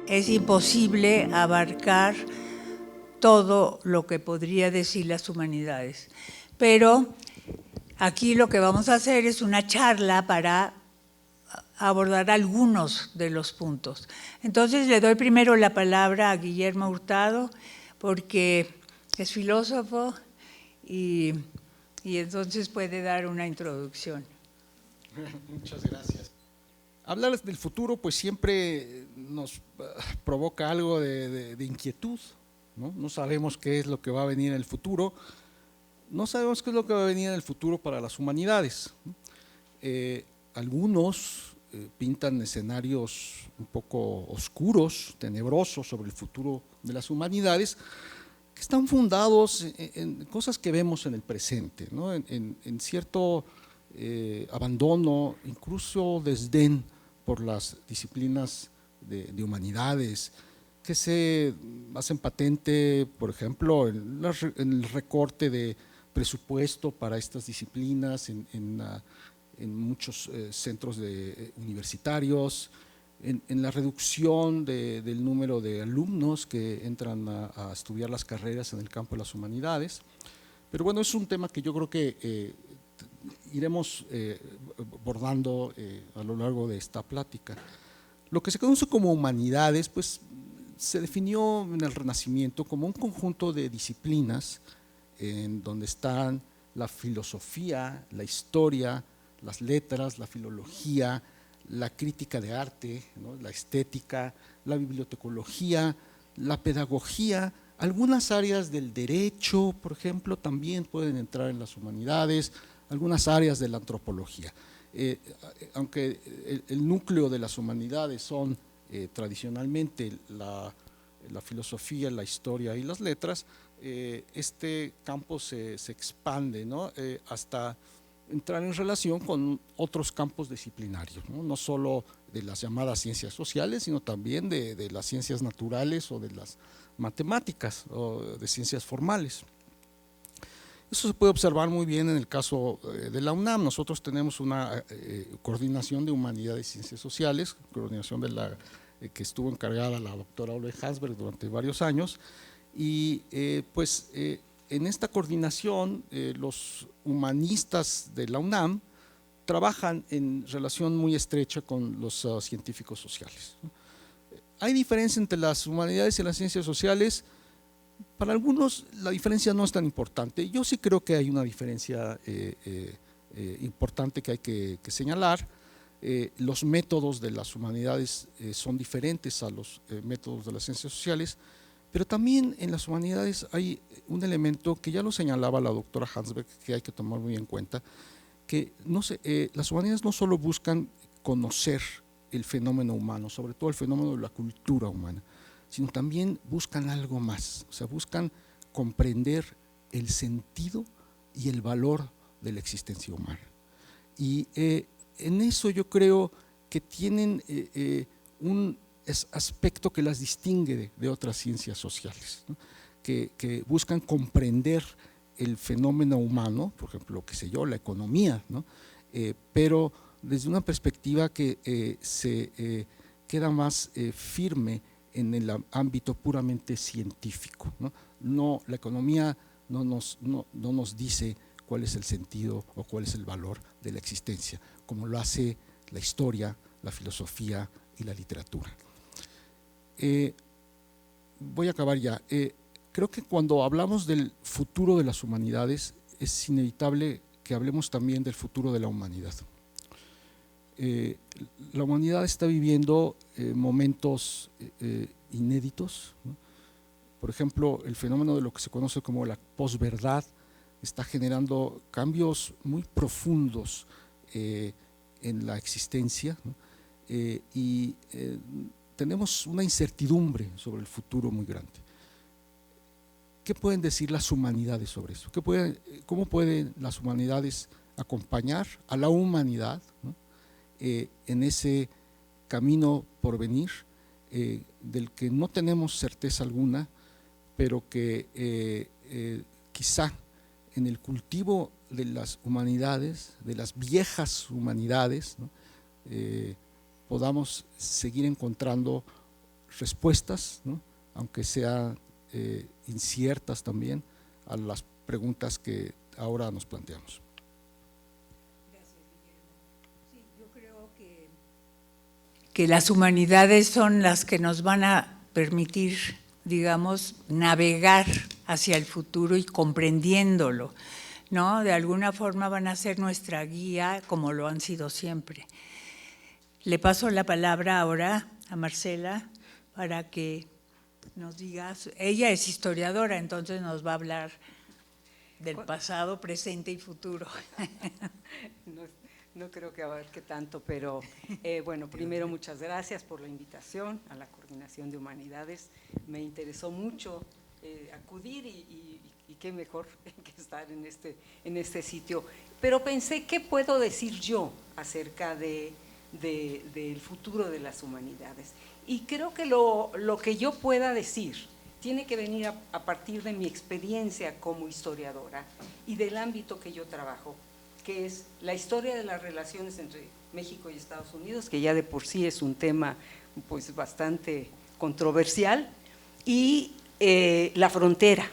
es imposible abarcar todo lo que podría decir las humanidades. Pero aquí lo que vamos a hacer es una charla para abordar algunos de los puntos. Entonces le doy primero la palabra a Guillermo Hurtado, porque es filósofo y entonces puede dar una introducción. Muchas gracias. Hablar del futuro pues siempre nos provoca algo de inquietud, ¿no? No sabemos qué es lo que va a venir en el futuro, no sabemos qué es lo que va a venir en el futuro para las humanidades. Algunos pintan escenarios un poco oscuros, tenebrosos sobre el futuro de las humanidades, que están fundados en cosas que vemos en el presente, ¿no? en cierto abandono, incluso desdén por las disciplinas de humanidades, que se hacen patente, por ejemplo, en el recorte de presupuesto para estas disciplinas en muchos centros universitarios, en la reducción del número de alumnos que entran a estudiar las carreras en el campo de las humanidades. Pero bueno, es un tema que yo creo que iremos abordando a lo largo de esta plática. Lo que se conoce como humanidades, pues se definió en el Renacimiento como un conjunto de disciplinas en donde están la filosofía, la historia, las letras, la filología, la crítica de arte, ¿no? La estética, la bibliotecología, la pedagogía, algunas áreas del derecho, por ejemplo, también pueden entrar en las humanidades, algunas áreas de la antropología. Aunque el núcleo de las humanidades son tradicionalmente la filosofía, la historia y las letras, este campo se expande, ¿no? Hasta entrar en relación con otros campos disciplinarios, no solo de las llamadas ciencias sociales, sino también de las ciencias naturales o de las matemáticas o de ciencias formales. Eso se puede observar muy bien en el caso de la UNAM. Nosotros tenemos una coordinación de humanidades y ciencias sociales, coordinación de la que estuvo encargada la doctora Olga Hansberg durante varios años, y en esta coordinación los humanistas de la UNAM trabajan en relación muy estrecha con los científicos sociales. Hay diferencia entre las humanidades y las ciencias sociales. Para algunos la diferencia no es tan importante. Yo sí creo que hay una diferencia importante que hay que señalar. Los métodos de las humanidades son diferentes a los métodos de las ciencias sociales, pero también en las humanidades hay un elemento que ya lo señalaba la doctora Hansberg, que hay que tomar muy en cuenta, que las humanidades no solo buscan conocer el fenómeno humano, sobre todo el fenómeno de la cultura humana, sino también buscan algo más, o sea, buscan comprender el sentido y el valor de la existencia humana. Y en eso yo creo que tienen un aspecto que las distingue de otras ciencias sociales, ¿no? que buscan comprender el fenómeno humano, por ejemplo, qué sé yo, la economía, ¿no? Pero desde una perspectiva que se queda más firme en el ámbito puramente científico, ¿no? La economía no nos dice cuál es el sentido o cuál es el valor de la existencia, como lo hace la historia, la filosofía y la literatura. Voy a acabar ya. Creo que cuando hablamos del futuro de las humanidades es inevitable que hablemos también del futuro de la humanidad. La humanidad está viviendo momentos inéditos, ¿no? Por ejemplo, el fenómeno de lo que se conoce como la posverdad está generando cambios muy profundos en la existencia, ¿no? Tenemos una incertidumbre sobre el futuro muy grande. ¿Qué pueden decir las humanidades sobre eso? ¿Cómo pueden las humanidades acompañar a la humanidad, ¿no? En ese camino por venir del que no tenemos certeza alguna, pero que quizá en el cultivo de las humanidades, de las viejas humanidades, ¿no? Podamos seguir encontrando respuestas, ¿no? Aunque sean inciertas también, a las preguntas que ahora nos planteamos. Gracias, Guillermo. Sí, yo creo que las humanidades son las que nos van a permitir, digamos, navegar hacia el futuro y comprendiéndolo, ¿no? De alguna forma van a ser nuestra guía, como lo han sido siempre. Le paso la palabra ahora a Marcela para que nos diga, ella es historiadora, entonces nos va a hablar del pasado, presente y futuro. No creo que abarque tanto, pero bueno, primero muchas gracias por la invitación a la Coordinación de Humanidades. Me interesó mucho acudir y qué mejor que estar en este sitio. Pero pensé, ¿qué puedo decir yo acerca del futuro de las humanidades? Y creo que lo que yo pueda decir tiene que venir a partir de mi experiencia como historiadora y del ámbito que yo trabajo, que es la historia de las relaciones entre México y Estados Unidos, que ya de por sí es un tema pues bastante controversial, y la frontera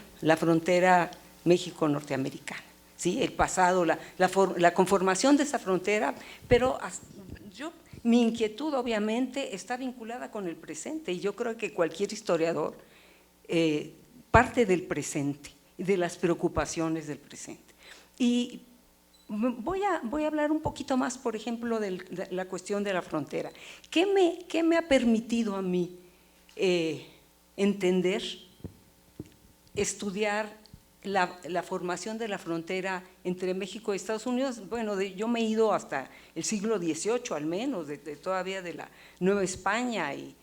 México-norteamericana, ¿sí? El pasado, la conformación de esa frontera, pero mi inquietud obviamente está vinculada con el presente, y yo creo que cualquier historiador parte del presente y de las preocupaciones del presente. Y voy a hablar un poquito más, por ejemplo, de la cuestión de la frontera. ¿Qué me ha permitido a mí entender, estudiar la formación de la frontera entre México y Estados Unidos? Bueno, yo me he ido hasta el siglo XVIII al menos, todavía de la Nueva España y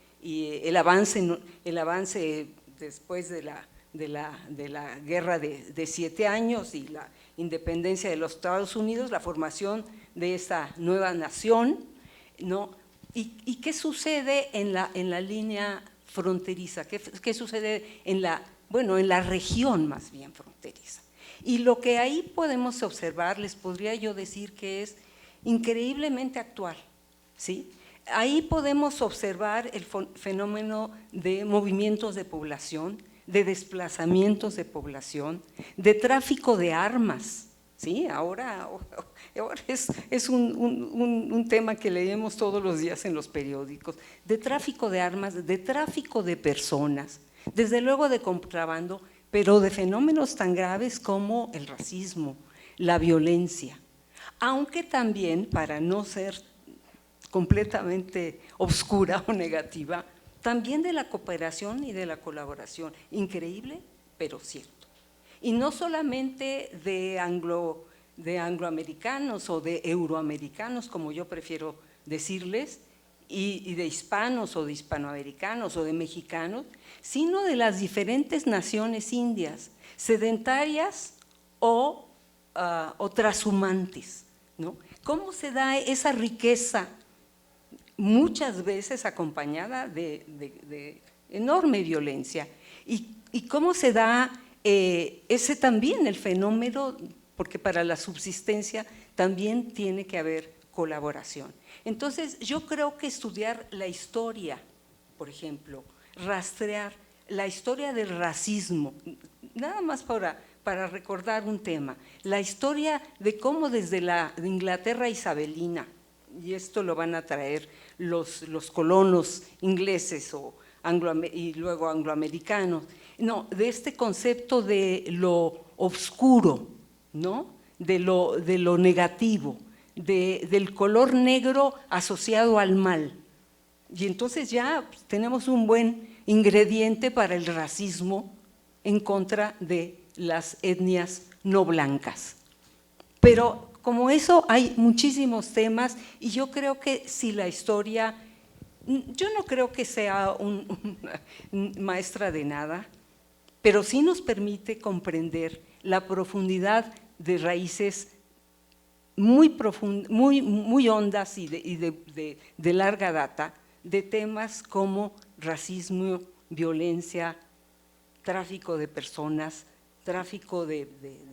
el avance después de la Guerra de 7 años y la independencia de los Estados Unidos, la formación de esta nueva nación, ¿no? ¿Y qué sucede en la línea fronteriza? ¿Qué sucede en la región más bien fronteriza? Y lo que ahí podemos observar, les podría yo decir que es increíblemente actual, ¿sí? Ahí podemos observar el fenómeno de movimientos de población, de desplazamientos de población, de tráfico de armas, ¿sí? Ahora es un tema que leemos todos los días en los periódicos, de tráfico de armas, de tráfico de personas, desde luego de contrabando, pero de fenómenos tan graves como el racismo, la violencia, aunque también, para no ser completamente oscura o negativa, también de la cooperación y de la colaboración, increíble pero cierto. Y no solamente de angloamericanos o de euroamericanos, como yo prefiero decirles, y de hispanos o de hispanoamericanos o de mexicanos, sino de las diferentes naciones indias, sedentarias o trashumantes, ¿no? ¿Cómo se da esa riqueza? Muchas veces acompañada de enorme violencia. ¿Y cómo se da ese también el fenómeno? Porque para la subsistencia también tiene que haber colaboración. Entonces, yo creo que estudiar la historia, por ejemplo, rastrear la historia del racismo, nada más para recordar un tema, la historia de cómo desde la Inglaterra isabelina, y esto lo van a traer los colonos ingleses y luego angloamericanos, no, de este concepto de lo oscuro, ¿no? de lo negativo, del color negro asociado al mal. Y entonces ya tenemos un buen ingrediente para el racismo en contra de las etnias no blancas. Pero como eso hay muchísimos temas, y yo creo que si la historia, yo no creo que sea una maestra de nada, pero sí nos permite comprender la profundidad de raíces muy hondas y de larga data, de temas como racismo, violencia, tráfico de personas, tráfico de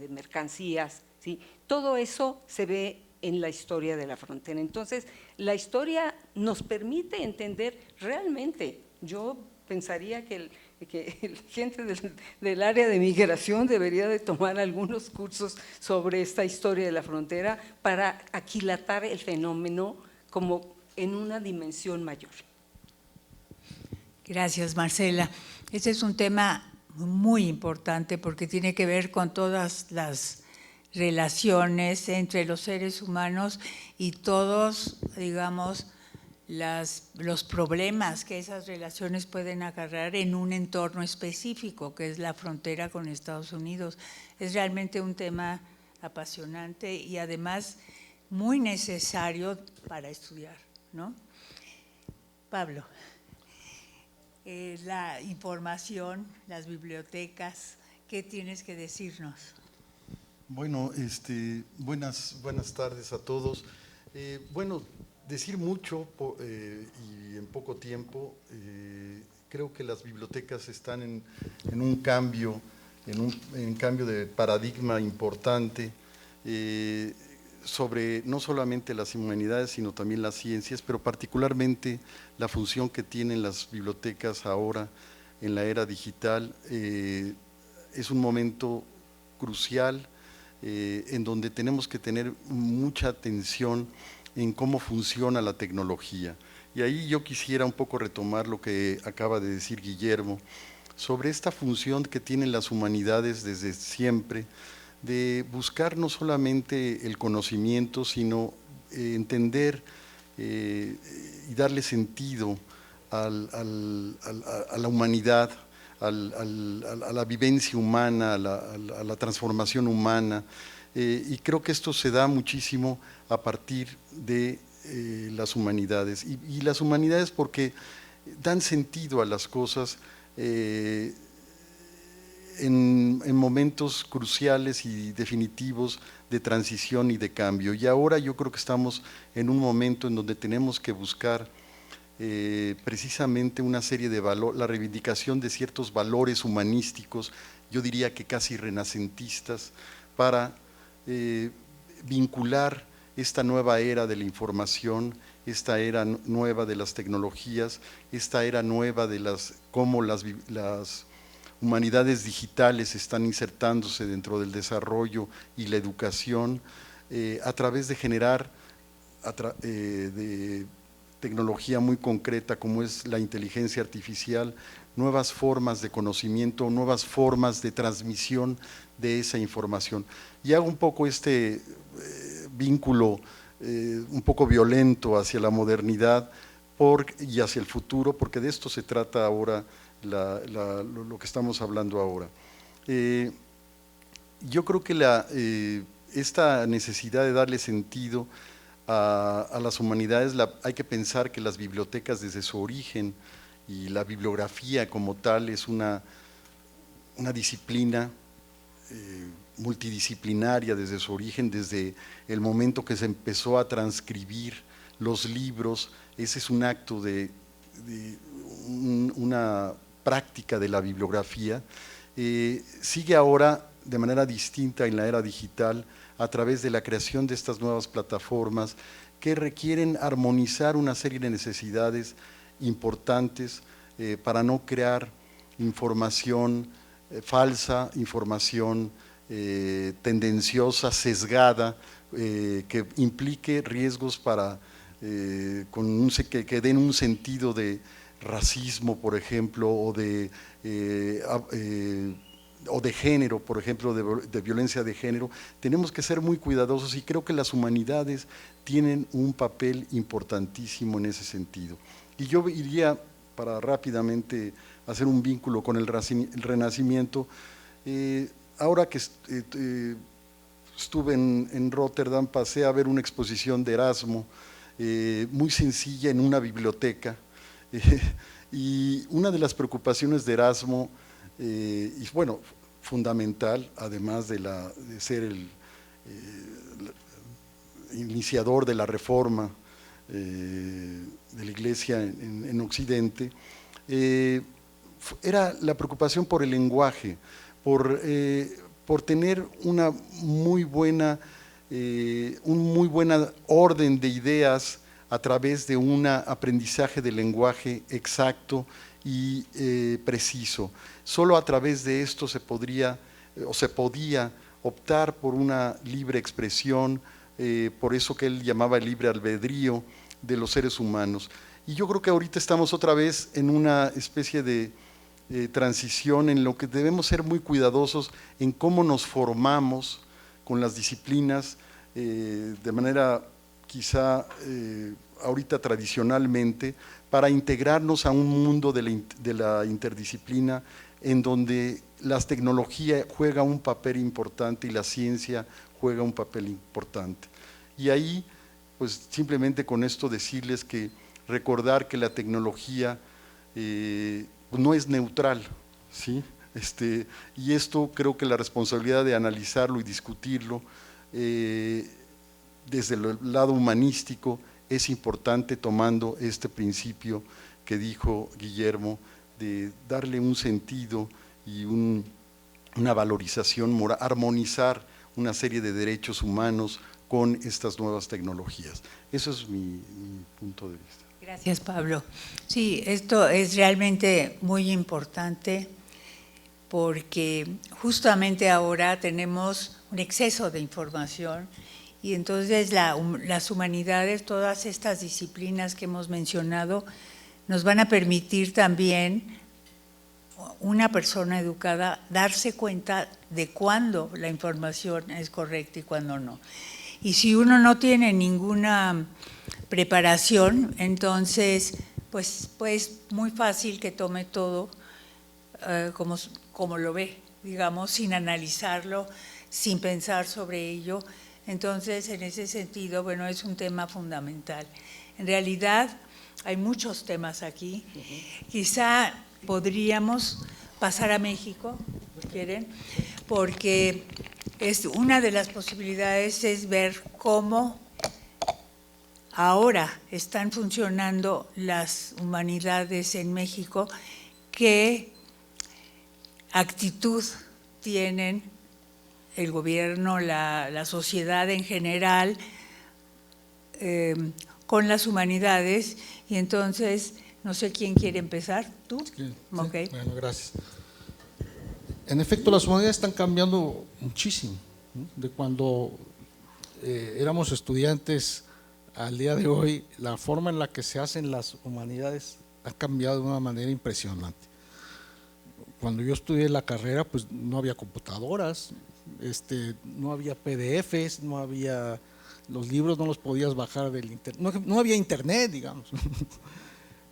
mercancías, ¿sí? Todo eso se ve en la historia de la frontera. Entonces, la historia nos permite entender realmente, yo pensaría que la gente del área de migración debería de tomar algunos cursos sobre esta historia de la frontera para aquilatar el fenómeno como en una dimensión mayor. Gracias, Marcela. Este es un tema muy importante porque tiene que ver con todas las relaciones entre los seres humanos y todos, digamos, los problemas que esas relaciones pueden agarrar en un entorno específico, que es la frontera con Estados Unidos. Es realmente un tema apasionante y además muy necesario para estudiar, ¿no? Pablo, la información, las bibliotecas, ¿qué tienes que decirnos? Bueno, buenas tardes a todos. Bueno, decir mucho y en poco tiempo. Creo que las bibliotecas están en un cambio, en cambio de paradigma importante sobre no solamente las humanidades, sino también las ciencias, pero particularmente la función que tienen las bibliotecas ahora en la era digital. Es un momento crucial en donde tenemos que tener mucha atención en cómo funciona la tecnología. Y ahí yo quisiera un poco retomar lo que acaba de decir Guillermo sobre esta función que tienen las humanidades desde siempre, de buscar no solamente el conocimiento, sino entender y darle sentido a la humanidad, a la vivencia humana, a la transformación humana, y creo que esto se da muchísimo a partir de las humanidades, y las humanidades porque dan sentido a las cosas en momentos cruciales y definitivos de transición y de cambio. Y ahora yo creo que estamos en un momento en donde tenemos que buscar precisamente una serie de valores, la reivindicación de ciertos valores humanísticos, yo diría que casi renacentistas, para vincular esta nueva era de la información, esta era nueva de las tecnologías, esta era nueva de cómo las humanidades digitales están insertándose dentro del desarrollo y la educación a través de generar de tecnología muy concreta como es la inteligencia artificial, nuevas formas de conocimiento, nuevas formas de transmisión de esa información. Y hago un poco este vínculo un poco violento hacia la modernidad y hacia el futuro, porque de esto se trata ahora lo que estamos hablando ahora. Yo creo que esta necesidad de darle sentido a las humanidades, hay que pensar que las bibliotecas desde su origen y la bibliografía como tal es una disciplina multidisciplinaria desde su origen, desde el momento que se empezó a transcribir los libros. Ese es un acto de una práctica de la bibliografía. Sigue ahora de manera distinta en la era digital a través de la creación de estas nuevas plataformas que requieren armonizar una serie de necesidades importantes para no crear información falsa, información tendenciosa, sesgada, que implique riesgos que den un sentido de racismo, por ejemplo, o de género, por ejemplo, de violencia de género. Tenemos que ser muy cuidadosos y creo que las humanidades tienen un papel importantísimo en ese sentido. Y yo iría, para rápidamente hacer un vínculo con el Renacimiento, ahora que estuve en Rotterdam, pasé a ver una exposición de Erasmo, muy sencilla en una biblioteca, y una de las preocupaciones de Erasmo, y bueno, fundamental, además de ser el iniciador de la reforma de la Iglesia en Occidente, era la preocupación por el lenguaje, por tener un muy buena orden de ideas a través de un aprendizaje del lenguaje exacto y preciso. Solo a través de esto se podía optar por una libre expresión, por eso que él llamaba el libre albedrío de los seres humanos. Y yo creo que ahorita estamos otra vez en una especie de transición en lo que debemos ser muy cuidadosos en cómo nos formamos con las disciplinas de manera quizá ahorita tradicionalmente, para integrarnos a un mundo de la interdisciplina en donde la tecnología juega un papel importante y la ciencia juega un papel importante. Y ahí, pues simplemente con esto decirles que recordar que la tecnología no es neutral, ¿sí? Y esto creo que la responsabilidad de analizarlo y discutirlo desde el lado humanístico es importante, tomando este principio que dijo Guillermo de darle un sentido y una valorización moral, armonizar una serie de derechos humanos con estas nuevas tecnologías. Eso es mi punto de vista. Gracias, Pablo. Sí, esto es realmente muy importante porque justamente ahora tenemos un exceso de información y entonces las humanidades, todas estas disciplinas que hemos mencionado, nos van a permitir también una persona educada darse cuenta de cuándo la información es correcta y cuándo no. Y si uno no tiene ninguna preparación, entonces pues muy fácil que tome todo como lo ve, digamos, sin analizarlo, sin pensar sobre ello. Entonces, en ese sentido, bueno, es un tema fundamental. En realidad, hay muchos temas aquí. Quizá podríamos pasar a México, ¿quieren? Porque una de las posibilidades es ver cómo ahora están funcionando las humanidades en México, qué actitud tienen el gobierno, la sociedad en general, con las humanidades. Y entonces, no sé quién quiere empezar, ¿tú? Sí, Okay. Bueno, gracias. En efecto, las humanidades están cambiando muchísimo, ¿no? De cuando éramos estudiantes al día de hoy, la forma en la que se hacen las humanidades ha cambiado de una manera impresionante. Cuando yo estudié la carrera, pues no había computadoras, no había PDFs, no había, los libros no los podías bajar del internet, no había internet, digamos.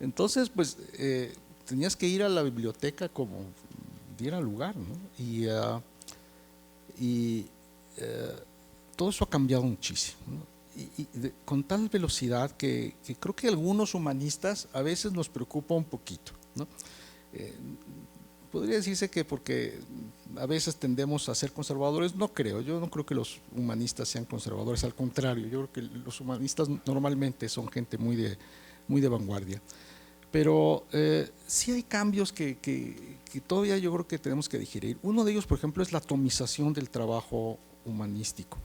Entonces, pues tenías que ir a la biblioteca como diera lugar, ¿no? Y todo eso ha cambiado muchísimo, ¿no? Con tal velocidad que creo que algunos humanistas a veces nos preocupa un poquito, ¿no? Podría decirse que porque a veces tendemos a ser conservadores, no creo, yo no creo que los humanistas sean conservadores, al contrario, yo creo que los humanistas normalmente son gente muy de vanguardia. Pero sí hay cambios que todavía yo creo que tenemos que digerir. Uno de ellos, por ejemplo, es la atomización del trabajo humanístico.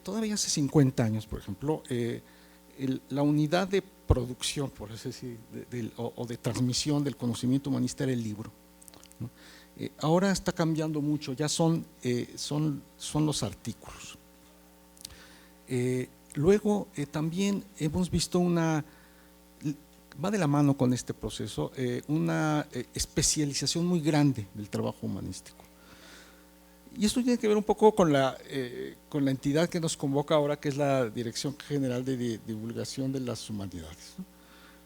Todavía hace 50 años, por ejemplo, la unidad de producción, por así decir, o de transmisión del conocimiento humanista era el libro, ¿no? Ahora está cambiando mucho, ya son los artículos. Luego también hemos visto va de la mano con este proceso, una especialización muy grande del trabajo humanístico. Y esto tiene que ver un poco con la entidad que nos convoca ahora, que es la Dirección General de Divulgación de las Humanidades, ¿no?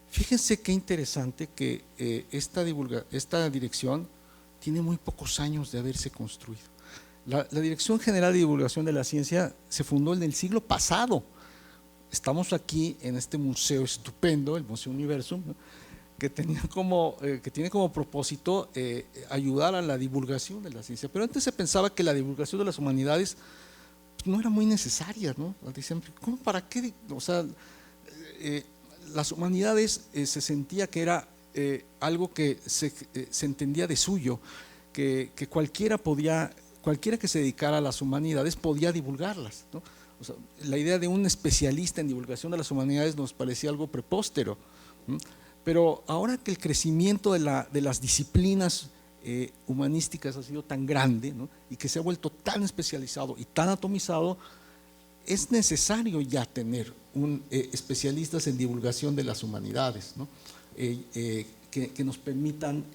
Fíjense qué interesante que esta dirección tiene muy pocos años de haberse construido. La Dirección General de Divulgación de la Ciencia se fundó en el siglo pasado. Estamos aquí en este museo estupendo, el Museo Universum, ¿no? que tiene como propósito ayudar a la divulgación de la ciencia. Pero antes se pensaba que la divulgación de las humanidades no era muy necesaria, ¿no? Decían, ¿cómo, para qué? O sea, las humanidades se sentía que era algo que se entendía de suyo, que cualquiera que se dedicara a las humanidades podía divulgarlas, ¿no? O sea, la idea de un especialista en divulgación de las humanidades nos parecía algo prepóstero, pero ahora que el crecimiento de las disciplinas humanísticas ha sido tan grande, ¿no?, y que se ha vuelto tan especializado y tan atomizado, es necesario ya tener especialistas en divulgación de las humanidades, ¿no?, que nos permitan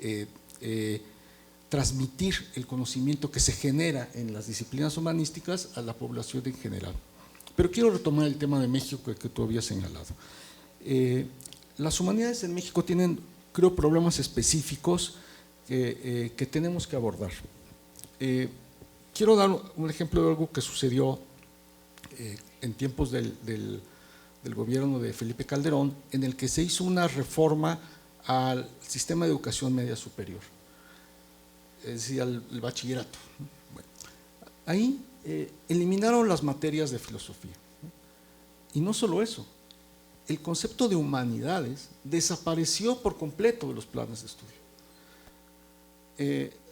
transmitir el conocimiento que se genera en las disciplinas humanísticas a la población en general. Pero quiero retomar el tema de México que tú habías señalado. Las humanidades en México tienen, creo, problemas específicos que tenemos que abordar. Quiero dar un ejemplo de algo que sucedió en tiempos del gobierno de Felipe Calderón, en el que se hizo una reforma al sistema de educación media superior, es decir, al bachillerato. Bueno, ahí eliminaron las materias de filosofía, ¿no? Y no solo eso, el concepto de humanidades desapareció por completo de los planes de estudio.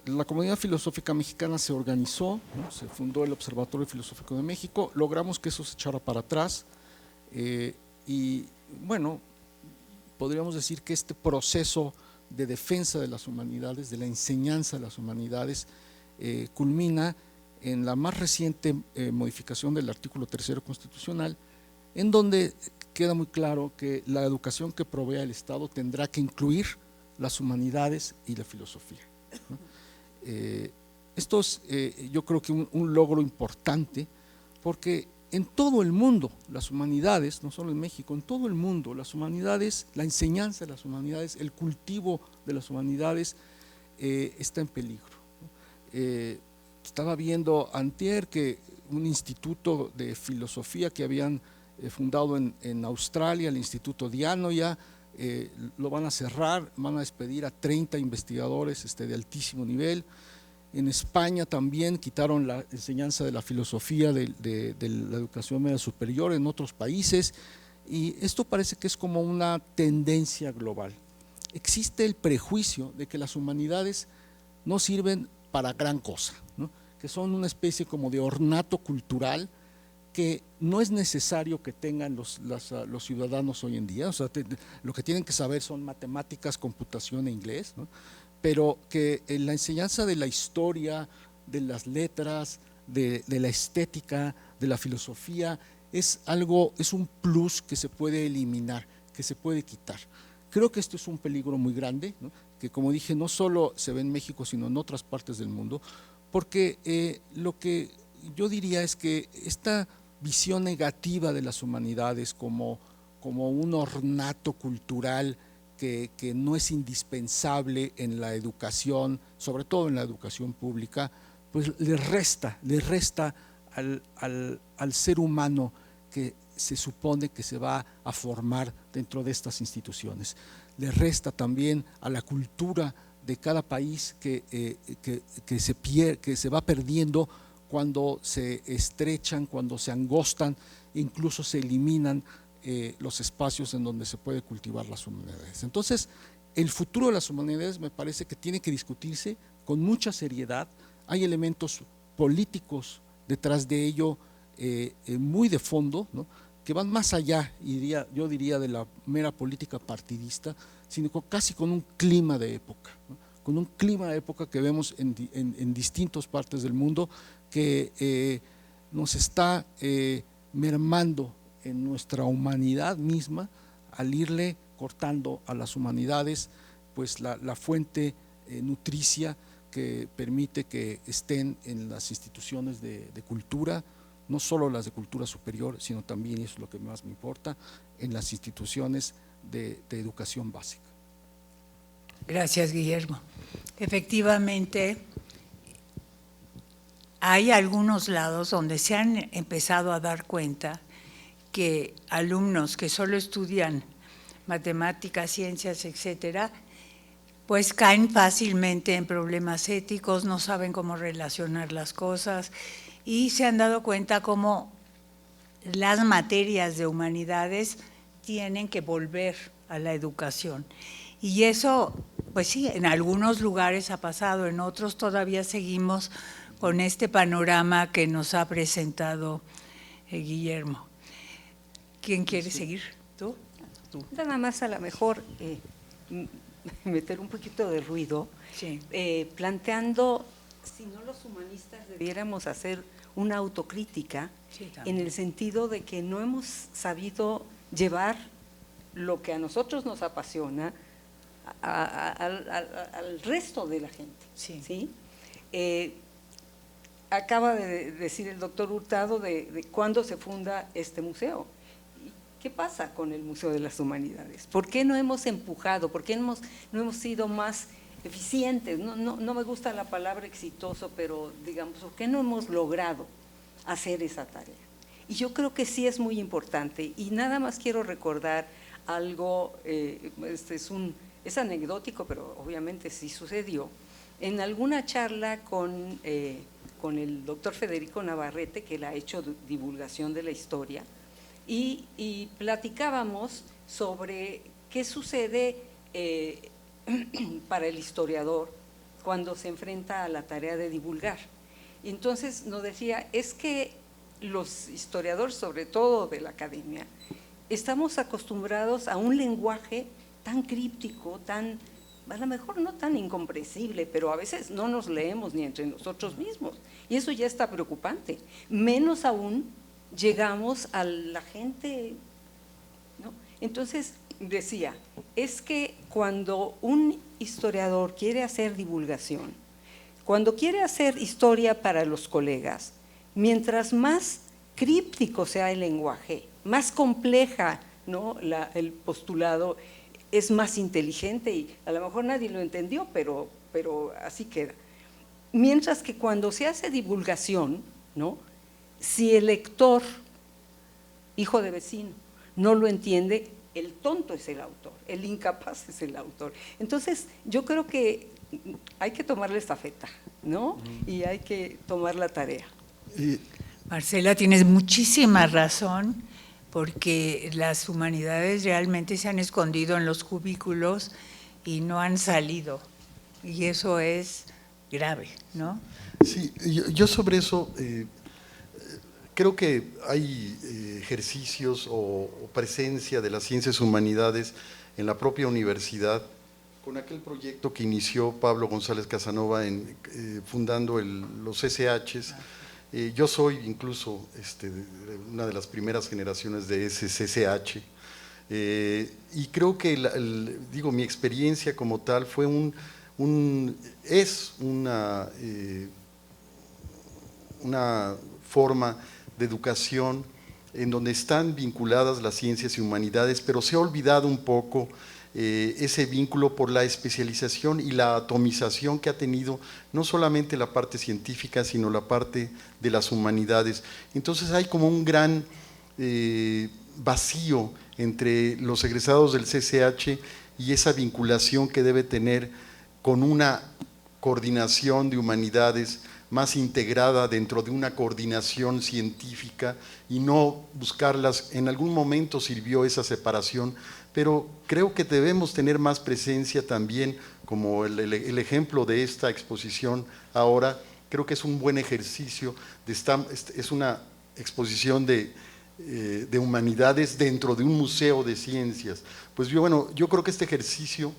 La comunidad filosófica mexicana se organizó, ¿no?, se fundó el Observatorio Filosófico de México, logramos que eso se echara para atrás y bueno, podríamos decir que este proceso de defensa de las humanidades, de la enseñanza de las humanidades, culmina en la más reciente modificación del artículo 3º constitucional, en donde queda muy claro que la educación que provea el Estado tendrá que incluir las humanidades y la filosofía, ¿no? Esto es, yo creo que un logro importante, porque en todo el mundo las humanidades, no solo en México, en todo el mundo las humanidades, la enseñanza de las humanidades, el cultivo de las humanidades está en peligro, ¿no? Estaba viendo antier que un instituto de filosofía que habían fundado en Australia, el Instituto Dianoia, lo van a cerrar, van a despedir a 30 investigadores de altísimo nivel. En España también quitaron la enseñanza de la filosofía de la educación media superior en otros países, y esto parece que es como una tendencia global. Existe el prejuicio de que las humanidades no sirven para gran cosa, ¿no?, que son una especie como de ornato cultural que no es necesario que tengan los ciudadanos hoy en día. O sea, lo que tienen que saber son matemáticas, computación e inglés, ¿no?, pero que la enseñanza de la historia, de las letras, de la estética, de la filosofía, es un plus que se puede eliminar, que se puede quitar. Creo que esto es un peligro muy grande, ¿no?, que, como dije, no solo se ve en México, sino en otras partes del mundo, porque lo que yo diría es que esta visión negativa de las humanidades como un ornato cultural que no es indispensable en la educación, sobre todo en la educación pública, pues le resta al ser humano que se supone que se va a formar dentro de estas instituciones. Le resta también a la cultura de cada país que se va perdiendo cuando se estrechan, cuando se angostan, incluso se eliminan los espacios en donde se puede cultivar las humanidades. Entonces, el futuro de las humanidades me parece que tiene que discutirse con mucha seriedad. Hay elementos políticos detrás de ello muy de fondo, ¿no?, que van más allá, yo diría, de la mera política partidista, sino casi con un clima de época, ¿no?, con un clima de época que vemos en distintas partes del mundo, que nos está mermando en nuestra humanidad misma al irle cortando a las humanidades pues la fuente nutricia que permite que estén en las instituciones de cultura, no solo las de cultura superior, sino también, y eso es lo que más me importa, en las instituciones de educación básica. Gracias, Guillermo. Efectivamente, hay algunos lados donde se han empezado a dar cuenta que alumnos que solo estudian matemáticas, ciencias, etcétera, pues caen fácilmente en problemas éticos, no saben cómo relacionar las cosas, y se han dado cuenta cómo las materias de humanidades tienen que volver a la educación. Y eso, pues sí, en algunos lugares ha pasado, en otros todavía seguimos con este panorama que nos ha presentado Guillermo. ¿Quién quiere seguir? ¿Tú? Tú. Nada más a lo mejor meter un poquito de ruido, Sí. planteando si no los humanistas debiéramos hacer una autocrítica Sí, también. en el sentido de que no hemos sabido llevar lo que a nosotros nos apasiona al resto de la gente. Sí. ¿Sí? Acaba de decir el doctor Hurtado de cuándo se funda este museo. ¿Qué pasa con el Museo de las Humanidades? ¿Por qué no hemos empujado? ¿Por qué no hemos sido más eficientes? No me gusta la palabra exitoso, pero digamos, ¿por qué no hemos logrado hacer esa tarea? Y yo creo que sí es muy importante. Y nada más quiero recordar algo, es anecdótico, pero obviamente sí sucedió. En alguna charla con el doctor Federico Navarrete, que él ha hecho divulgación de la historia, y platicábamos sobre qué sucede para el historiador cuando se enfrenta a la tarea de divulgar. Y entonces nos decía, es que los historiadores, sobre todo de la academia, estamos acostumbrados a un lenguaje tan críptico, a lo mejor no tan incomprensible, pero a veces no nos leemos ni entre nosotros mismos, y eso ya está preocupante. Menos aún llegamos a la gente, ¿no? Entonces decía, es que cuando un historiador quiere hacer divulgación, cuando quiere hacer historia para los colegas, mientras más críptico sea el lenguaje, más compleja, ¿no?, el postulado, es más inteligente, y a lo mejor nadie lo entendió, pero así queda. Mientras que cuando se hace divulgación, ¿no?, si el lector, hijo de vecino, no lo entiende, el tonto es el autor, el incapaz es el autor. Entonces, yo creo que hay que tomar la estafeta, ¿no? Y hay que tomar la tarea. Marcela, tienes muchísima razón, porque las humanidades realmente se han escondido en los cubículos y no han salido, y eso es grave, ¿no? Sí, yo sobre eso creo que hay ejercicios o presencia de las ciencias humanidades en la propia universidad, con aquel proyecto que inició Pablo González Casanova fundando los CCHs. Yo soy incluso una de las primeras generaciones de ese CCH, y creo que mi experiencia como tal fue es una forma de educación en donde están vinculadas las ciencias y humanidades, pero se ha olvidado un poco ese vínculo por la especialización y la atomización que ha tenido no solamente la parte científica, sino la parte de las humanidades. Entonces hay como un gran vacío entre los egresados del CCH y esa vinculación que debe tener con una coordinación de humanidades más integrada dentro de una coordinación científica, y no buscarlas. En algún momento sirvió esa separación, pero creo que debemos tener más presencia también, como el ejemplo de esta exposición ahora. Creo que es un buen ejercicio, es una exposición de humanidades dentro de un museo de ciencias. Pues yo creo que este ejercicio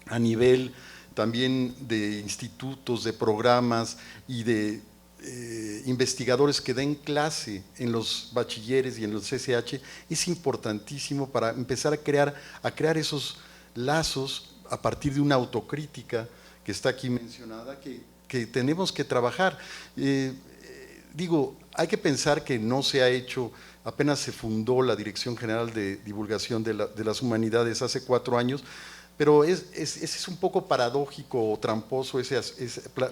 a nivel también de institutos, de programas y de investigadores que den clase en los bachilleres y en los CCH es importantísimo para empezar a crear esos lazos a partir de una autocrítica que está aquí mencionada, que tenemos que trabajar. Hay que pensar que no se ha hecho, apenas se fundó la Dirección General de Divulgación de las Humanidades hace 4 años, pero es un poco paradójico o tramposo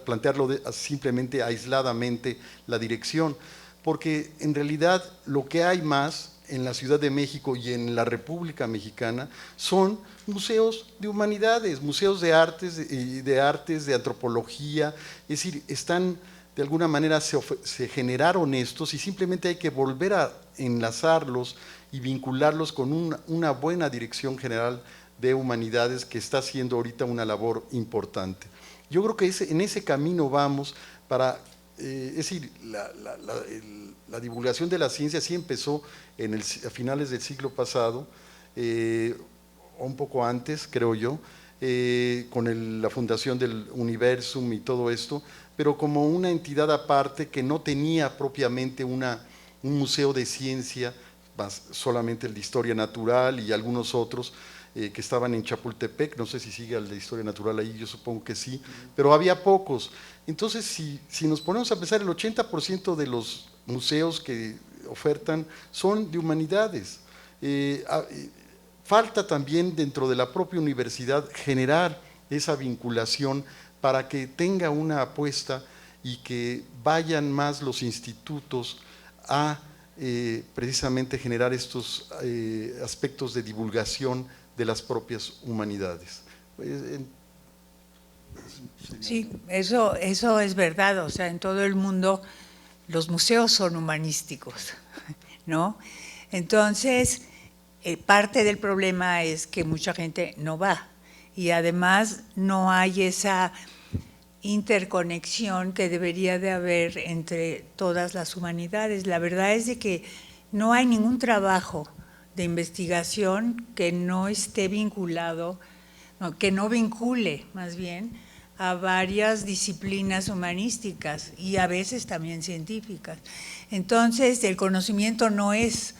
plantearlo simplemente aisladamente la dirección, porque en realidad lo que hay más en la Ciudad de México y en la República Mexicana son museos de humanidades, museos de artes, de antropología, es decir, de alguna manera se generaron estos, y simplemente hay que volver a enlazarlos y vincularlos con una buena dirección general de humanidades que está haciendo ahorita una labor importante. Yo creo que en ese camino vamos para es decir, la divulgación de la ciencia sí empezó a finales del siglo pasado, o un poco antes, creo yo, con la fundación del Universum y todo esto, pero como una entidad aparte que no tenía propiamente un museo de ciencia, solamente el de Historia Natural y algunos otros que estaban en Chapultepec. No sé si sigue el de Historia Natural ahí, yo supongo que sí, pero había pocos. Entonces, si nos ponemos a pensar, el 80% de los museos que ofertan son de humanidades. Falta también dentro de la propia universidad generar esa vinculación para que tenga una apuesta y que vayan más los institutos a precisamente generar estos aspectos de divulgación de las propias humanidades. Sí, eso es verdad, o sea, en todo el mundo los museos son humanísticos, ¿no? Entonces, parte del problema es que mucha gente no va y además no hay esa interconexión que debería de haber entre todas las humanidades. La verdad es de que no hay ningún trabajo de investigación que no esté vinculado, que no vincule más bien a varias disciplinas humanísticas y a veces también científicas. Entonces, el conocimiento no es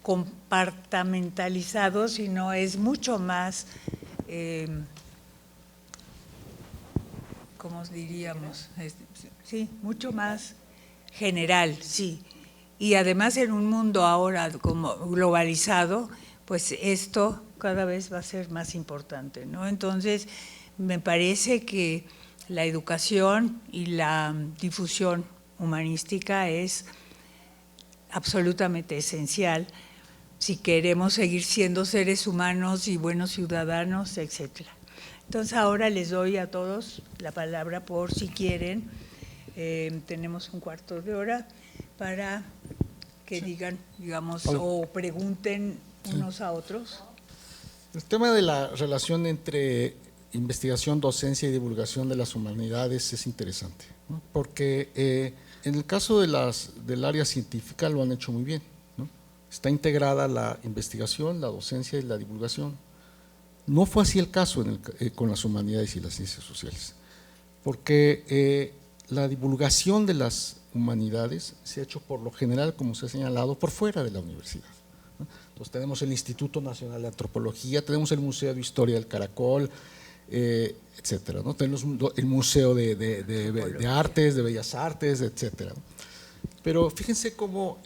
compartamentalizado, sino es mucho más, ¿cómo diríamos? Sí, mucho más general, sí. Y además en un mundo ahora como globalizado, pues esto cada vez va a ser más importante, ¿no? Entonces, me parece que la educación y la difusión humanística es absolutamente esencial si queremos seguir siendo seres humanos y buenos ciudadanos, etcétera. Entonces ahora les doy a todos la palabra por si quieren. Tenemos un cuarto de hora para que digan, digamos, o pregunten unos a otros. El tema de la relación entre investigación, docencia y divulgación de las humanidades es interesante, ¿no? Porque en el caso del área científica lo han hecho muy bien, ¿no? Está integrada la investigación, la docencia y la divulgación. No fue así el caso con las humanidades y las ciencias sociales, porque la divulgación de las humanidades se ha hecho por lo general, como se ha señalado, por fuera de la universidad, ¿no? Entonces tenemos el Instituto Nacional de Antropología, tenemos el Museo de Historia del Caracol, etcétera, ¿no? Tenemos el Museo de Artes, de Bellas Artes, etcétera. Pero fíjense cómo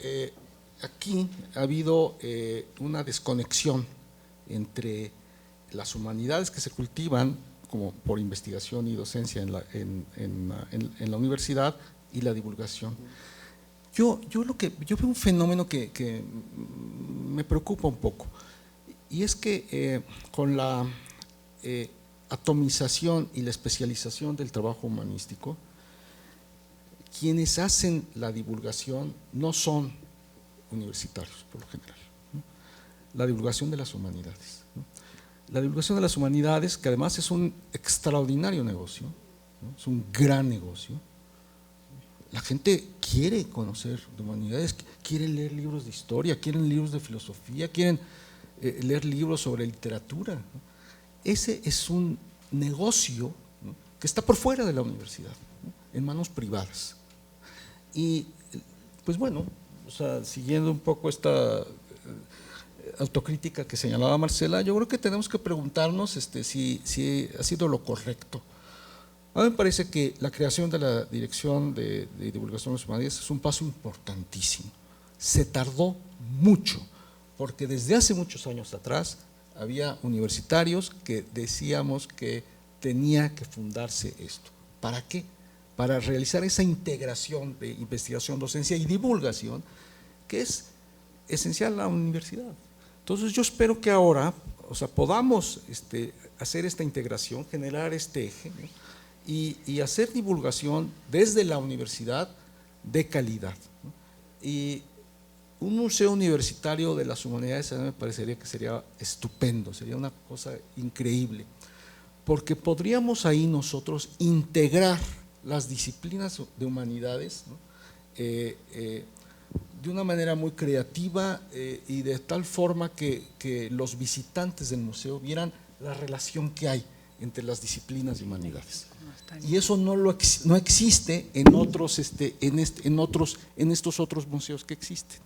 aquí ha habido una desconexión entre las humanidades que se cultivan como por investigación y docencia en la universidad y la divulgación. Yo veo un fenómeno que me preocupa un poco, y es que con la atomización y la especialización del trabajo humanístico, quienes hacen la divulgación no son universitarios, por lo general, ¿no? La divulgación de las humanidades, ¿no? La divulgación de las humanidades, que además es un extraordinario negocio, ¿no? Es un gran negocio. La gente quiere conocer de humanidades, quieren leer libros de historia, quieren libros de filosofía, quieren leer libros sobre literatura, ¿no? Ese es un negocio, ¿no? Que está por fuera de la universidad, ¿no? En manos privadas. Y pues bueno, o sea, siguiendo un poco esta autocrítica que señalaba Marcela, yo creo que tenemos que preguntarnos si ha sido lo correcto. A mí me parece que la creación de la Dirección de Divulgación de las Humanidades es un paso importantísimo. Se tardó mucho, porque desde hace muchos años atrás había universitarios que decíamos que tenía que fundarse esto. ¿Para qué? Para realizar esa integración de investigación, docencia y divulgación, que es esencial a la universidad. Entonces yo espero que ahora, o sea, podamos hacer esta integración, generar este eje, ¿no? y hacer divulgación desde la universidad de calidad, ¿no? Y un museo universitario de las humanidades a mí me parecería que sería estupendo, sería una cosa increíble, porque podríamos ahí nosotros integrar las disciplinas de humanidades, ¿no? De una manera muy creativa y de tal forma que los visitantes del museo vieran la relación que hay entre las disciplinas de humanidades. Y eso no existe en estos otros museos que existen.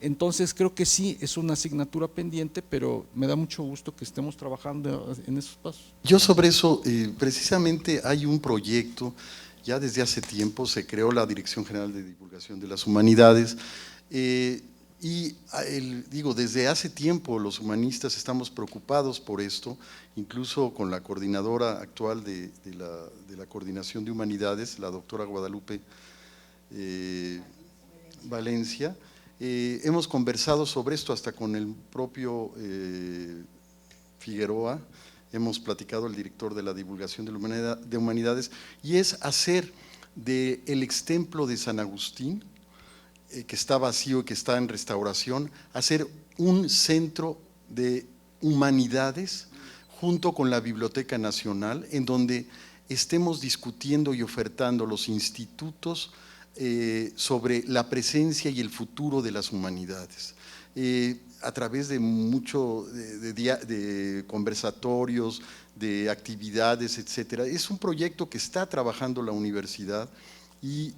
Entonces creo que sí es una asignatura pendiente, pero me da mucho gusto que estemos trabajando en esos pasos. Yo sobre eso, precisamente hay un proyecto, ya desde hace tiempo se creó la Dirección General de Divulgación de las Humanidades, digo, desde hace tiempo los humanistas estamos preocupados por esto, incluso con la coordinadora actual de la Coordinación de Humanidades, la doctora Guadalupe Valencia. Hemos conversado sobre esto hasta con el propio Figueroa, hemos platicado el director de la Divulgación de Humanidades, y es hacer del extemplo de San Agustín, que está vacío y que está en restauración, hacer un centro de humanidades junto con la Biblioteca Nacional, en donde estemos discutiendo y ofertando los institutos sobre la presencia y el futuro de las humanidades, a través de de conversatorios, de actividades, etcétera. Es un proyecto que está trabajando la universidad y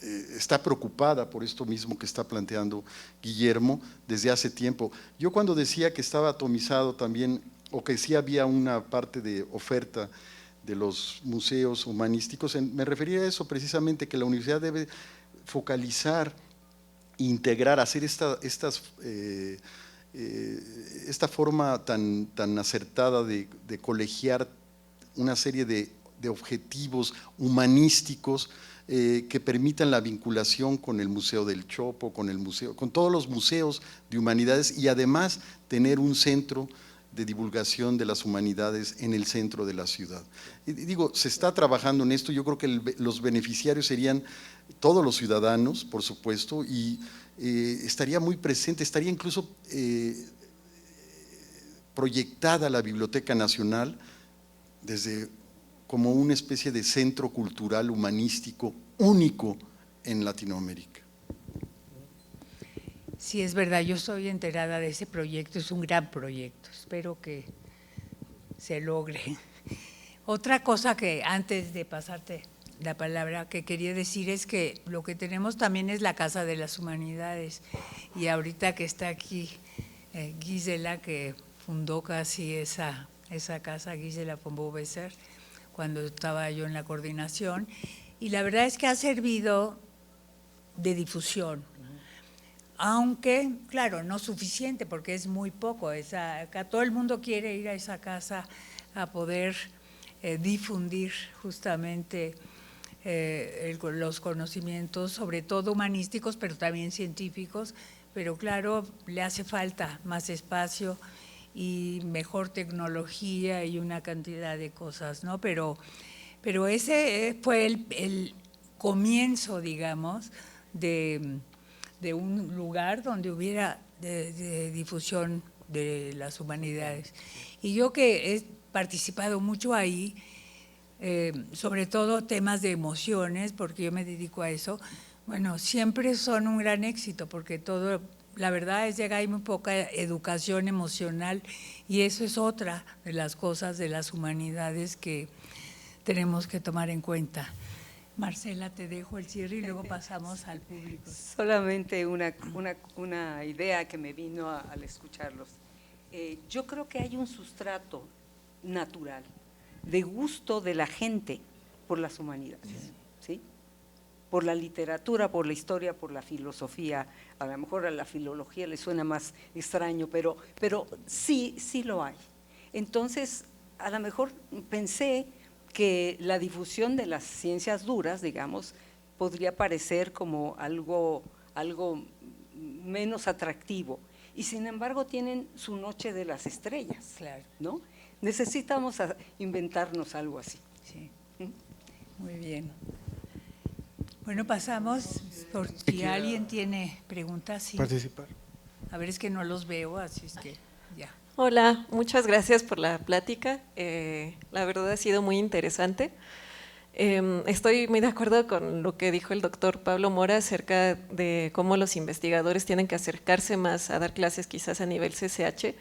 está preocupada por esto mismo que está planteando Guillermo desde hace tiempo. Yo cuando decía que estaba atomizado también, o que sí había una parte de oferta de los museos humanísticos, me refería a eso precisamente, que la universidad debe focalizar, integrar, hacer esta forma tan acertada de colegiar una serie de objetivos humanísticos que permitan la vinculación con el Museo del Chopo, con todos los museos de humanidades, y además tener un centro de divulgación de las humanidades en el centro de la ciudad. Y digo, se está trabajando en esto. Yo creo que los beneficiarios serían todos los ciudadanos, por supuesto, y estaría muy presente, estaría incluso proyectada la Biblioteca Nacional como una especie de centro cultural humanístico único en Latinoamérica. Sí, es verdad, yo estoy enterada de ese proyecto, es un gran proyecto, espero que se logre. Otra cosa que antes de pasarte la palabra que quería decir es que lo que tenemos también es la Casa de las Humanidades, y ahorita que está aquí Gisela, que fundó casi esa casa, Gisela von Beaubesser, cuando estaba yo en la coordinación, y la verdad es que ha servido de difusión. Aunque, claro, no suficiente porque es muy poco, todo el mundo quiere ir a esa casa a poder difundir justamente los conocimientos, sobre todo humanísticos, pero también científicos, pero claro, le hace falta más espacio y mejor tecnología y una cantidad de cosas, ¿no? Pero ese fue el comienzo, digamos, de un lugar donde hubiera de difusión de las humanidades. Y yo que he participado mucho ahí, sobre todo temas de emociones, porque yo me dedico a eso, bueno, siempre son un gran éxito, porque todo, la verdad es que hay muy poca educación emocional, y eso es otra de las cosas de las humanidades que tenemos que tomar en cuenta. Marcela, te dejo el cierre y luego pasamos al público. Solamente una idea que me vino al escucharlos. Yo creo que hay un sustrato natural de gusto de la gente por las humanidades, ¿sí? Por la literatura, por la historia, por la filosofía. A lo mejor a la filología le suena más extraño, pero sí lo hay. Entonces, a lo mejor pensé que la difusión de las ciencias duras, digamos, podría parecer como algo menos atractivo, y sin embargo tienen su noche de las estrellas, claro, ¿no? Necesitamos inventarnos algo así. Sí, muy bien. Bueno, pasamos, por si alguien tiene preguntas. Sí. Participar. A ver, es que no los veo, así es que ya. Hola, muchas gracias por la plática, la verdad ha sido muy interesante. Estoy muy de acuerdo con lo que dijo el doctor Pablo Mora acerca de cómo los investigadores tienen que acercarse más a dar clases quizás a nivel CCH,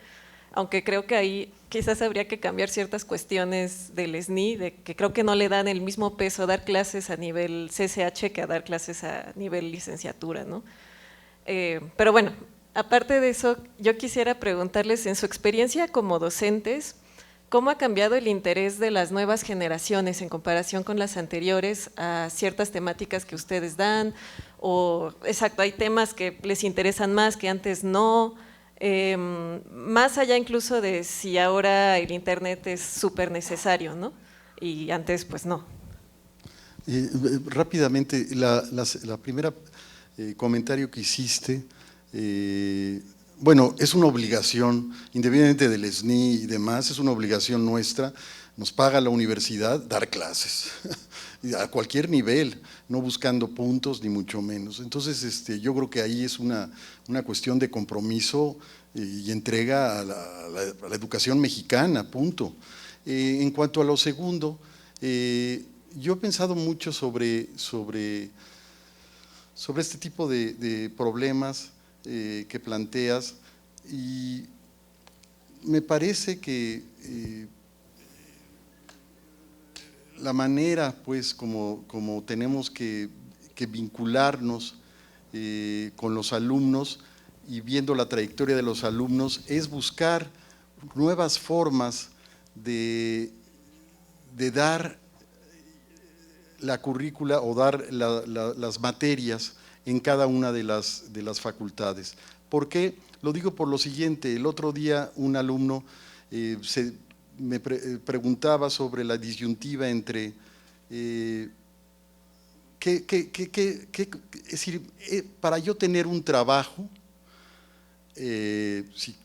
aunque creo que ahí quizás habría que cambiar ciertas cuestiones del SNI, de que creo que no le dan el mismo peso a dar clases a nivel CCH que a dar clases a nivel licenciatura, ¿no? Pero bueno, aparte de eso, yo quisiera preguntarles, en su experiencia como docentes, ¿cómo ha cambiado el interés de las nuevas generaciones en comparación con las anteriores a ciertas temáticas que ustedes dan? O, exacto, hay temas que les interesan más, que antes no, más allá incluso de si ahora el internet es súper necesario, ¿no? Y antes pues no. Rápidamente, la primera comentario que hiciste, bueno, es una obligación, independientemente del SNI y demás, es una obligación nuestra, nos paga la universidad dar clases, a cualquier nivel, no buscando puntos ni mucho menos. Entonces, yo creo que ahí es una cuestión de compromiso y entrega a la educación mexicana, punto. En cuanto a lo segundo, yo he pensado mucho sobre este tipo de problemas que planteas, y me parece que la manera, pues, como tenemos que vincularnos con los alumnos y viendo la trayectoria de los alumnos, es buscar nuevas formas de dar la currícula o dar las materias en cada una de las facultades. ¿Por qué? Lo digo por lo siguiente: el otro día un alumno me preguntaba sobre la disyuntiva entre es decir, para yo tener un trabajo, si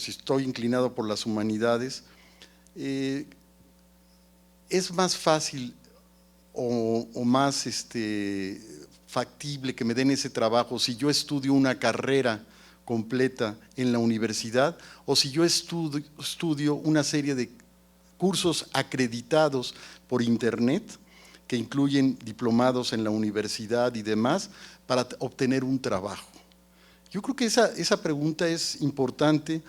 estoy inclinado por las humanidades, es más fácil o más factible que me den ese trabajo si yo estudio una carrera completa en la universidad, o si yo estudio una serie de cursos acreditados por internet que incluyen diplomados en la universidad y demás para obtener un trabajo. Yo creo que esa pregunta es importante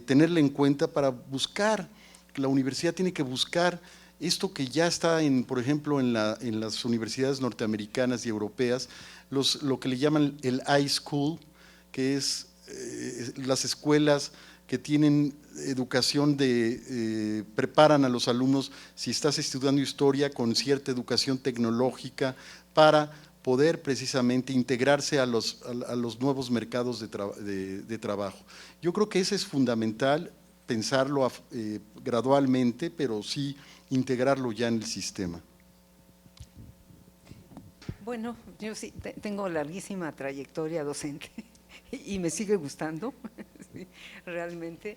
tenerla en cuenta para buscar. La universidad tiene que buscar esto que ya está, por ejemplo, en las universidades norteamericanas y europeas, lo que le llaman el iSchool, que es las escuelas que tienen educación preparan a los alumnos, si estás estudiando historia, con cierta educación tecnológica para poder precisamente integrarse a los nuevos mercados de trabajo. Yo creo que eso es fundamental, pensarlo gradualmente, pero sí integrarlo ya en el sistema. Bueno, yo sí tengo larguísima trayectoria docente y me sigue gustando, sí, realmente.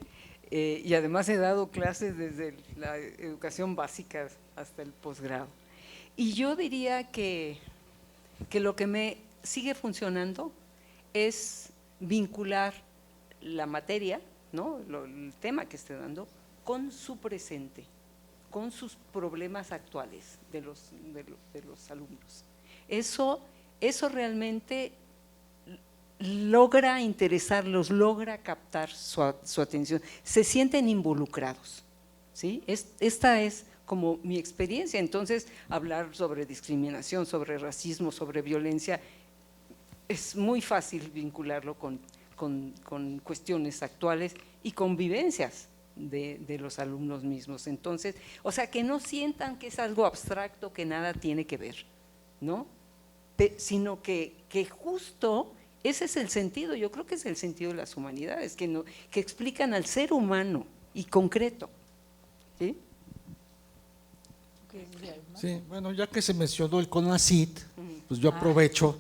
Y además he dado clases desde la educación básica hasta el posgrado. Y yo diría que lo que me sigue funcionando es vincular la materia, ¿no?, el tema que esté dando, con su presente, con sus problemas actuales de los alumnos. Eso realmente logra interesarlos, logra captar su atención, se sienten involucrados, ¿sí? Esta es como mi experiencia. Entonces, hablar sobre discriminación, sobre racismo, sobre violencia, es muy fácil vincularlo con cuestiones actuales y con vivencias de los alumnos mismos. Entonces, o sea, que no sientan que es algo abstracto, que nada tiene que ver, ¿no? Sino que justo ese es el sentido. Yo creo que es el sentido de las humanidades, que explican al ser humano y concreto, ¿sí? Sí, bueno, ya que se mencionó el CONACYT, pues yo aprovecho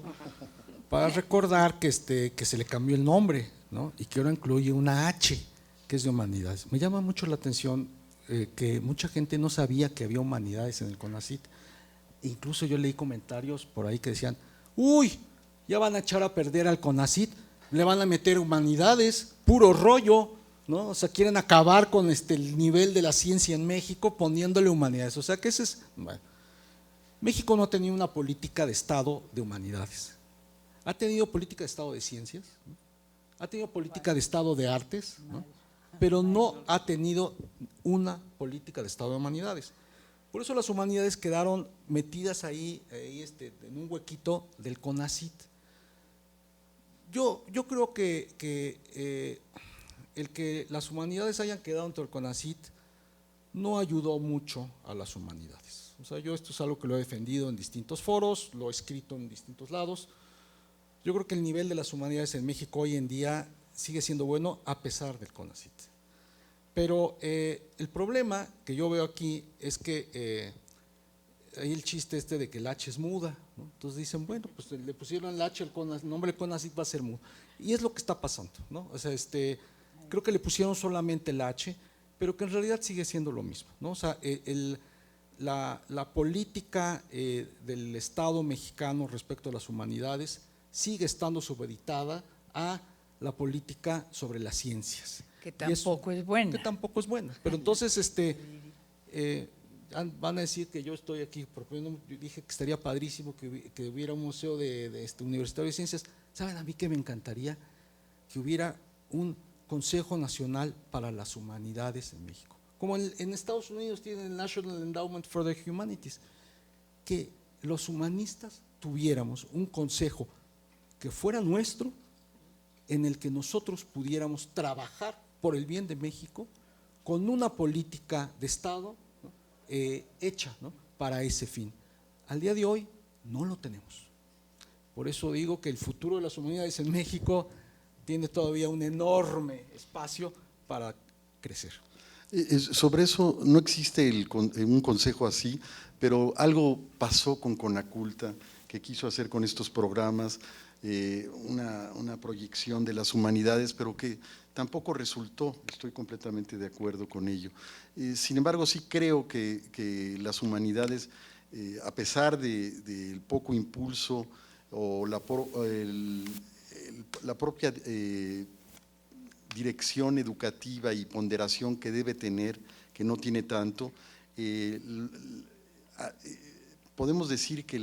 para recordar que se le cambió el nombre, ¿no?, y que ahora incluye una H, que es de humanidades. Me llama mucho la atención que mucha gente no sabía que había humanidades en el CONACYT. Incluso yo leí comentarios por ahí que decían: uy, ya van a echar a perder al CONACYT, le van a meter humanidades, puro rollo, ¿no? O sea, quieren acabar con el nivel de la ciencia en México poniéndole humanidades. O sea, que ese es… Bueno. México no ha tenido una política de Estado de humanidades. Ha tenido política de Estado de ciencias, ¿no? Ha tenido política de Estado de artes, ¿no? Pero no ha tenido una política de Estado de humanidades. Por eso las humanidades quedaron metidas ahí en un huequito del CONACYT. Yo creo que el que las humanidades hayan quedado dentro del CONACYT no ayudó mucho a las humanidades. O sea, yo esto es algo que lo he defendido en distintos foros, lo he escrito en distintos lados. Yo creo que el nivel de las humanidades en México hoy en día sigue siendo bueno a pesar del CONACYT. Pero el problema que yo veo aquí es que hay el chiste de que el H es muda, ¿no? Entonces dicen, bueno, pues le pusieron el H, el nombre CONACYT va a ser mudo. Y es lo que está pasando, ¿no? O sea, creo que le pusieron solamente el H, pero que en realidad sigue siendo lo mismo, ¿no? O sea, la política del Estado mexicano respecto a las humanidades sigue estando supeditada a la política sobre las ciencias. Que tampoco es buena. Que tampoco es buena. Pero entonces, van a decir que yo estoy aquí proponiendo, yo dije que estaría padrísimo que hubiera un museo universitario de ciencias. ¿Saben a mí que me encantaría? Que hubiera un Consejo Nacional para las Humanidades en México. Como en Estados Unidos tienen el National Endowment for the Humanities. Que los humanistas tuviéramos un consejo que fuera nuestro, en el que nosotros pudiéramos trabajar por el bien de México con una política de Estado, ¿no? Hecha, ¿no? Para ese fin. Al día de hoy no lo tenemos. Por eso digo que el futuro de las humanidades en México tiene todavía un enorme espacio para crecer. Sobre eso no existe un consejo así, pero algo pasó con Conaculta, que quiso hacer con estos programas una proyección de las humanidades, pero que tampoco resultó. Estoy completamente de acuerdo con ello. Sin embargo, sí creo que las humanidades, a pesar del poco impulso o la propia dirección educativa y ponderación que debe tener, que no tiene tanto, podemos decir que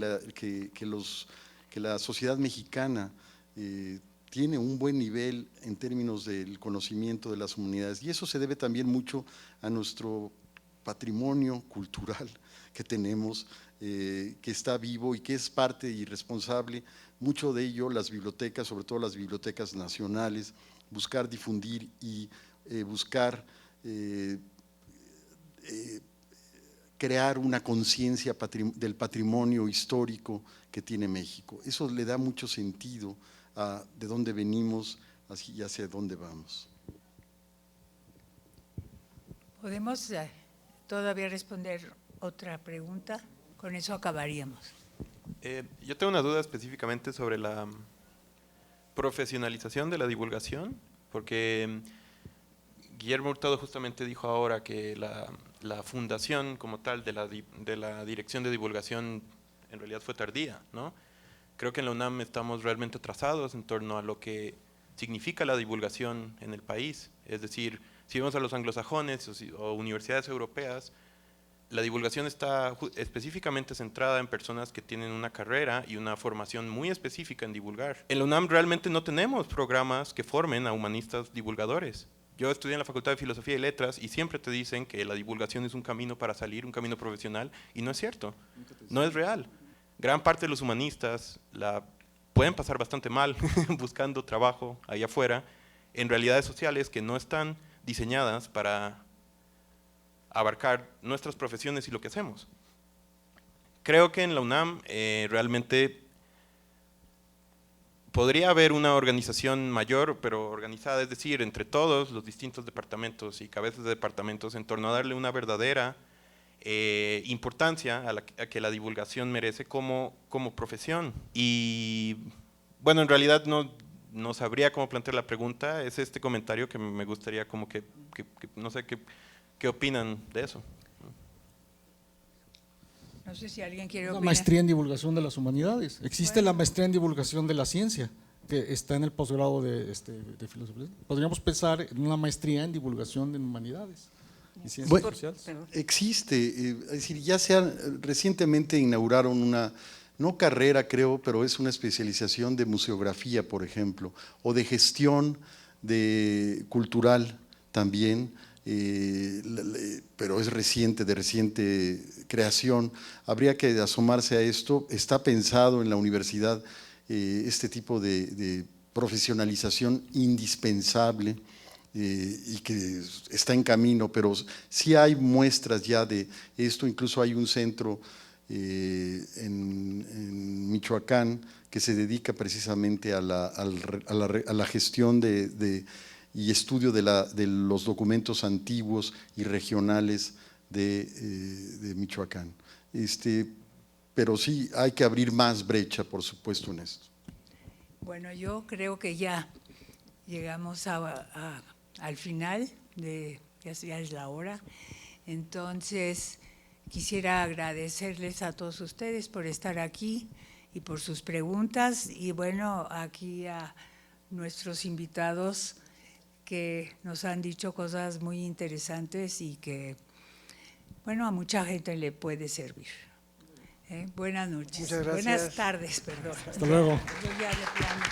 la sociedad mexicana tiene un buen nivel en términos del conocimiento de las humanidades, y eso se debe también mucho a nuestro patrimonio cultural que tenemos, que está vivo y que es parte y responsable, mucho de ello las bibliotecas, sobre todo las bibliotecas nacionales, buscar difundir y buscar crear una conciencia del patrimonio histórico que tiene México. Eso le da mucho sentido a de dónde venimos y hacia dónde vamos. ¿Podemos todavía responder otra pregunta? Con eso acabaríamos. Yo tengo una duda específicamente sobre la profesionalización de la divulgación, porque Guillermo Hurtado justamente dijo ahora que la fundación como tal de la Dirección de Divulgación en realidad fue tardía, ¿no? Creo que en la UNAM estamos realmente atrasados en torno a lo que significa la divulgación en el país. Es decir, si vemos a los anglosajones o universidades europeas, la divulgación está específicamente centrada en personas que tienen una carrera y una formación muy específica en divulgar. En la UNAM realmente no tenemos programas que formen a humanistas divulgadores. Yo estudié en la Facultad de Filosofía y Letras y siempre te dicen que la divulgación es un camino para salir, un camino profesional, y no es cierto, no es real. Gran parte de los humanistas la pueden pasar bastante mal buscando trabajo allá afuera en realidades sociales que no están diseñadas para abarcar nuestras profesiones y lo que hacemos. Creo que en la UNAM realmente podría haber una organización mayor, pero organizada, es decir, entre todos los distintos departamentos y cabezas de departamentos en torno a darle una verdadera importancia a que la divulgación merece como profesión. Y bueno, en realidad no sabría cómo plantear la pregunta, es este comentario que me gustaría como que no sé qué opinan de eso. No sé si alguien quiere Una opinar. maestría en divulgación de las humanidades. Existe la maestría en divulgación de la ciencia, que está en el posgrado de filosofía. Podríamos pensar en una maestría en divulgación de humanidades. y ciencias Bueno, sociales. existe, es decir, recientemente inauguraron una, no carrera creo, pero es una especialización de museografía, por ejemplo, o de gestión cultural también, pero es reciente, de reciente creación. Habría que asomarse a esto. Está pensado en la universidad este tipo de profesionalización indispensable y que está en camino, pero sí hay muestras ya de esto. Incluso hay un centro en Michoacán que se dedica precisamente a la gestión y estudio de los documentos antiguos y regionales de Michoacán. Pero sí hay que abrir más brecha, por supuesto, en esto. Bueno, yo creo que ya llegamos al final, ya es la hora. Entonces, quisiera agradecerles a todos ustedes por estar aquí y por sus preguntas. Y bueno, aquí a nuestros invitados que nos han dicho cosas muy interesantes y que, bueno, a mucha gente le puede servir. Buenas noches. Muchas gracias. Buenas tardes, perdón. Hasta luego. Yo ya de plano.